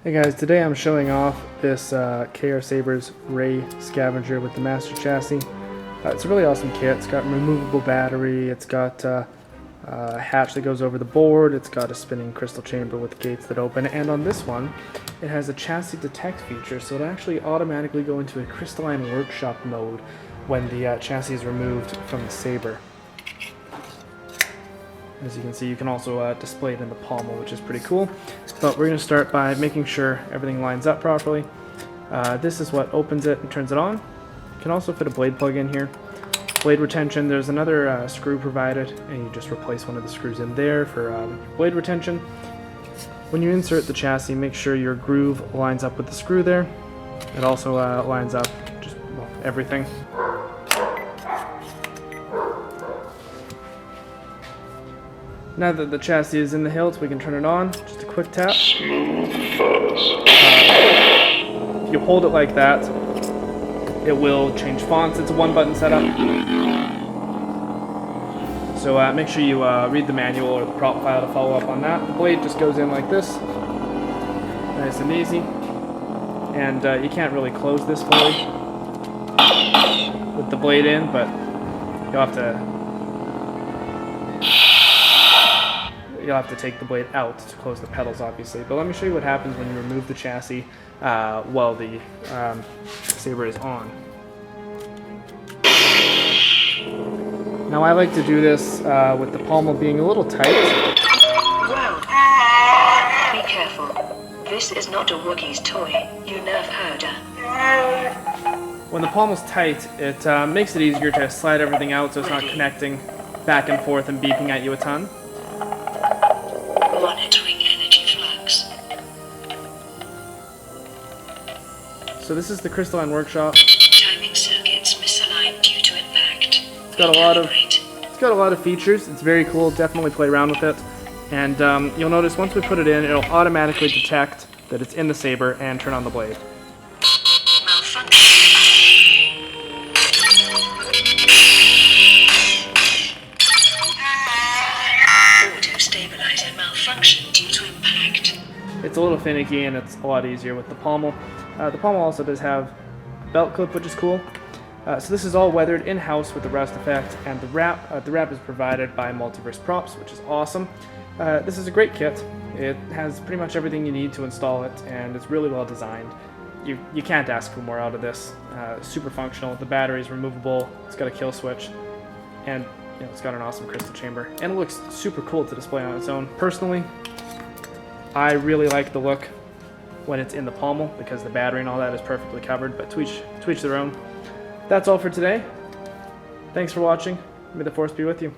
Hey guys, today I'm showing off this Sabers Rey Scavenger with the Master Chassis. It's a really awesome kit. It's got removable battery, it's got a hatch that goes over the board, it's got a spinning crystal chamber with gates that open, and on this one it has a chassis detect feature, so it'll actually automatically go into a crystalline workshop mode when the chassis is removed from the Saber. As you can see, you can also display it in the pommel, which is pretty cool. But we're going to start by making sure everything lines up properly. This is what opens it and turns it on. You can also fit a blade plug in here. Blade retention, there's another screw provided, and you just replace one of the screws in there for blade retention. When you insert the chassis, make sure your groove lines up with the screw there. It also lines up just everything. Now that the chassis is in the hilt, we can turn it on. Just a quick tap. Smooth fuzz. If you hold it like that, it will change fonts. It's a one-button setup. So make sure you read the manual or the prop file to follow up on that. The blade just goes in like this. Nice and easy. And you can't really close this fully with the blade in, but you'll have to take the blade out to close the pedals, obviously. But let me show you what happens when you remove the chassis while the Saber is on. Now I like to do this with the pommel being a little tight. Whoa! Be careful. This is not a Wookiee's toy, you nerve herder. When the pommel's tight, it makes it easier to slide everything out so it's not connecting back and forth and beeping at you a ton. Monitoring energy flux. So this is the crystalline workshop. Timing circuits misaligned due to impact. It's got a lot of features. It's very cool. Definitely play around with it. And you'll notice once we put it in, it'll automatically detect that it's in the Saber and turn on the blade. Auto-stabilizer malfunction due to impact. It's a little finicky and it's a lot easier with the pommel. The pommel also does have a belt clip, which is cool. So this is all weathered in-house with the rust effect, and the wrap is provided by Multiverse props, which is awesome. This is a great kit. It has pretty much everything you need to install it, and it's really well designed. You can't ask for more out of this. Super functional. The battery is removable. It's got a kill switch, and it's got an awesome crystal chamber, and it looks super cool to display on its own. Personally, I really like the look when it's in the pommel because the battery and all that is perfectly covered, but to each their own. That's all for today. Thanks for watching. May the Force be with you.